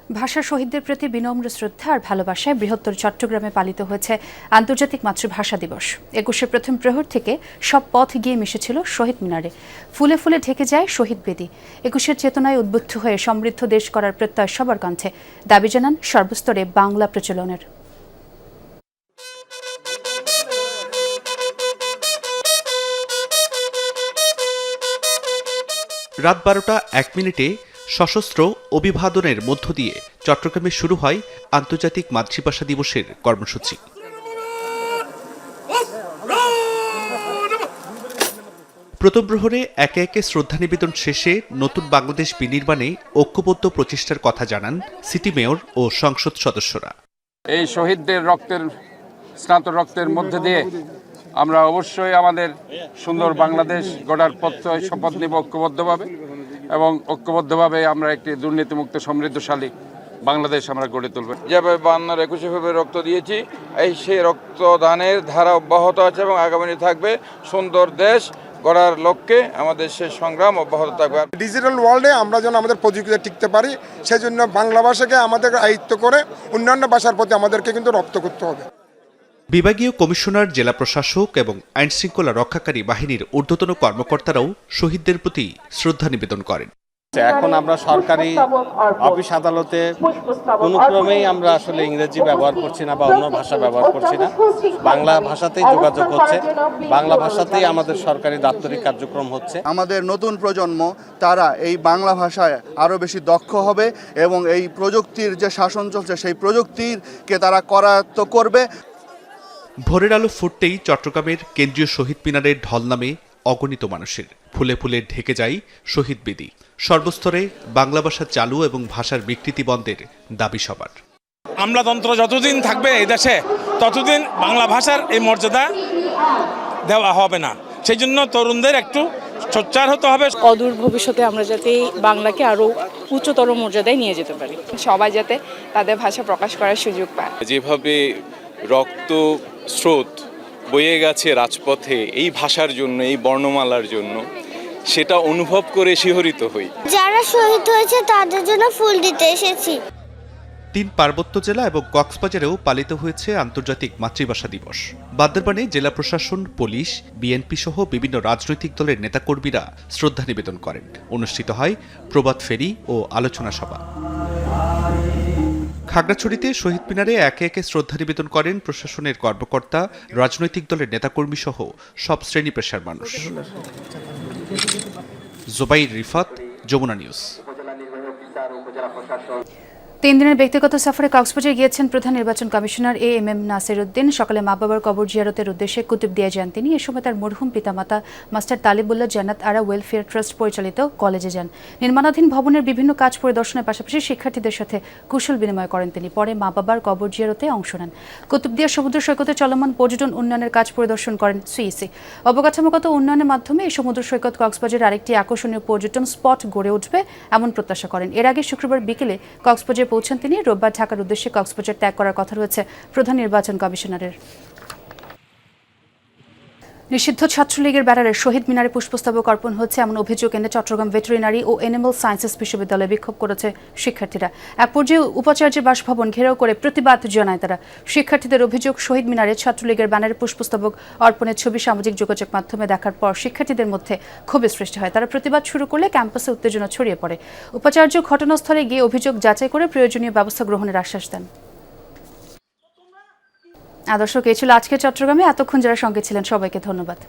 ভাষা শহীদদের প্রতি বিনম্র শ্রদ্ধা আর ভালোবাসায় বৃহত্তর চট্টগ্রামে পালিত হয়েছে আন্তর্জাতিক মাতৃভাষা দিবস। ২১শে প্রথম প্রহর থেকে সব পথ গিয়ে মিশেছিল শহীদ মিনারে, ফুলে ফুলে ঢেকে যায় শহীদ বেদি। ২১শে চেতনায় উদ্বুদ্ধ হয়ে সমৃদ্ধ দেশ করার প্রত্যয় সবার কণ্ঠে, দাবি জানান সর্বস্তরে বাংলা প্রচলনের। রাত ১২টা ১ মিনিটে সশস্ত্র অভিবাদনের মধ্য দিয়ে চট্টগ্রামে শুরু হয় আন্তর্জাতিক মাতৃভাষা দিবসের কর্মসূচি। প্রথম প্রহরে একে একে শ্রদ্ধা নিবেদন শেষে নতুন বাংলাদেশ বিনির্মাণে ঐক্যবদ্ধ প্রচেষ্টার কথা জানান সিটি মেয়র ও সংসদ সদস্যরা। এই শহীদদের স্নাত রক্তের মধ্যে দিয়ে আমরা অবশ্যই আমাদের সুন্দর বাংলাদেশ গড়ার পথে শপথ নেব ঐক্যবদ্ধভাবে, এবং ঐক্যবদ্ধভাবে আমরা একটি দুর্নীতিমুক্ত সমৃদ্ধশালী বাংলাদেশ আমরা গড়ে তুলব। যেভাবে ৫২ ২১ ফেব্রুয়ারি রক্ত দিয়েছি, সেই রক্তদানের ধারা অব্যাহত আছে এবং আগামী থাকবে। সুন্দর দেশ গড়ার লক্ষ্যে আমাদের সেই সংগ্রাম অব্যাহত থাকবে। ডিজিটাল ওয়ার্ল্ডে আমরা যেন আমাদের প্রযুক্তিতে টিকতে পারি, সেজন্য বাংলা ভাষাকে আমাদের আয়ত্ত করে অন্যান্য ভাষার প্রতি আমাদেরকে কিন্তু রপ্ত করতে হবে। বিভাগীয় কমিশনার, জেলা প্রশাসক এবং আইনশৃঙ্খলা রক্ষাকারী বাহিনীর ঊর্ধ্বতন কর্মকর্তারাও শহীদদের প্রতি শ্রদ্ধা নিবেদন করেন। এখন আমরা সরকারি অফিস আদালতে কোনো ক্রমেই আমরা আসলে ইংরেজি ব্যবহার করছি না বা অন্য ভাষা ব্যবহার করছি না, বাংলা ভাষাতেই যোগাযোগ হচ্ছে, বাংলা ভাষাতেই আমাদের সরকারি দাপ্তরিক কার্যক্রম হচ্ছে। আমাদের নতুন প্রজন্ম তারা এই বাংলা ভাষায় আরও বেশি দক্ষ হবে এবং এই প্রযুক্তির যে শাসন চলছে সেই প্রযুক্তিকে তারা করায়ত্ত করবে। ভোরের আলো ফুটতেই চট্টগ্রামের কেন্দ্রীয় শহীদ মিনারের ঢল নামে অগণিত মানুষের, ফুলে ফুলে ঢেকে যায় শহীদ বেদি। সর্বস্তরে বাংলা ভাষা চালু এবং ভাষার বিকৃতি বন্ধের দাবি সবার। আমলাতন্ত্র যতদিন থাকবে এই দেশে ততদিন বাংলা ভাষার এই মর্যাদা দেওয়া হবে না। সেই জন্য তরুণদের একটু সোচ্চার হতে হবে। অদূর ভবিষ্যতে আমরা যাতে বাংলাকে আরো উচ্চতর মর্যাদায় নিয়ে যেতে পারি, সবাই যাতে তাদের ভাষা প্রকাশ করার সুযোগ পায়। যেভাবে রক্ত স্রোত বয়ে গেছে রাজপথে এই ভাষার জন্য, এই বর্ণমালার জন্য, সেটা অনুভব করে শিহরিত হই। যারা শহীদ হয়েছে তাদের জন্য ফুল দিতে এসেছি। ৩ পার্বত্য জেলা এবং কক্সবাজারেও পালিত হয়েছে আন্তর্জাতিক মাতৃভাষা দিবস। বান্দরবানে জেলা প্রশাসন, পুলিশ, বিএনপি সহ বিভিন্ন রাজনৈতিক দলের নেতাকর্মীরা শ্রদ্ধা নিবেদন করেন। অনুষ্ঠিত হয় প্রভাত ফেরি ও আলোচনা সভা। খাগড়াছড়িতে শহীদ মিনারে একে একে শ্রদ্ধা নিবেদন করেন প্রশাসনের কর্মকর্তা, রাজনৈতিক দলের নেতাকর্মী সহ সব শ্রেণী পেশার মানুষ। জুবাইর রিফাত, যমুনা নিউজ। ৩ দিনের ব্যক্তিগত সফরে কক্সবাজার গিয়েছেন প্রধান নির্বাচন কমিশনার এএমএম নাসির উদ্দিন। সকালে মা বাবার কবর জিয়ারতের উদ্দেশ্যে কুতুবদিয়া যান তিনি। এ সময় তার মরহুম পিতামাতা মাস্টার তালিবুল্লাহ জান্নাত আরা ওয়েলফেয়ার ট্রাস্ট পরিচালিত কলেজে যান। নির্মাণাধীন ভবনের বিভিন্ন কাজ পরিদর্শনের পাশাপাশি শিক্ষার্থীদের সাথে কুশল বিনিময় করেন তিনি। পরে মা বাবার কবর জিয়ারতে অংশ নেন। কুতুবদিয়া সমুদ্র সৈকতে চলমান পর্যটন উন্নয়নের কাজ পরিদর্শন করেন সিইসি। অবকাঠামোগত উন্নয়নের মাধ্যমে এই সমুদ্র সৈকত কক্সবাজারের আরেকটি আকর্ষণীয় পর্যটন স্পট গড়ে উঠবে এমন প্রত্যাশা করেন। এর আগে শুক্রবার বিকেলে কক্সবাজার পৌঁছান তিনি। রোববার ঢাকার উদ্দেশ্যে কক্সবাজার ত্যাগ করার কথা রয়েছে প্রধান নির্বাচন কমিশনারের। নিষিদ্ধ ছাত্রলীগের ব্যানারে শহীদ মিনারে পুষ্পস্তবক অর্পণ হচ্ছে এমন অভিযোগ এনে চট্টগ্রাম ভেটেরিনারি ও অ্যানিমাল সায়েন্সেস বিশ্ববিদ্যালয়ে বিক্ষোভ করেছে শিক্ষার্থীরা। এক পর্যায়ে উপাচার্যের বাসভবন ঘেরাও করে প্রতিবাদ জানায় তারা। শিক্ষার্থীদের অভিযোগ, শহীদ মিনারে ছাত্রলীগের ব্যানারে পুষ্পস্তবক অর্পণের ছবি সামাজিক যোগাযোগ মাধ্যমে দেখার পর শিক্ষার্থীদের মধ্যে ক্ষোভের সৃষ্টি হয়। তারা প্রতিবাদ শুরু করলে ক্যাম্পাসে উত্তেজনা ছড়িয়ে পড়ে। উপাচার্য ঘটনাস্থলে গিয়ে অভিযোগ যাচাই করে প্রয়োজনীয় ব্যবস্থা গ্রহণের আশ্বাস দেন। দর্শক, এই ছিল আজকে চট্টগ্রামে। এতক্ষণ যারা সঙ্গে ছিলেন সবাইকে ধন্যবাদ।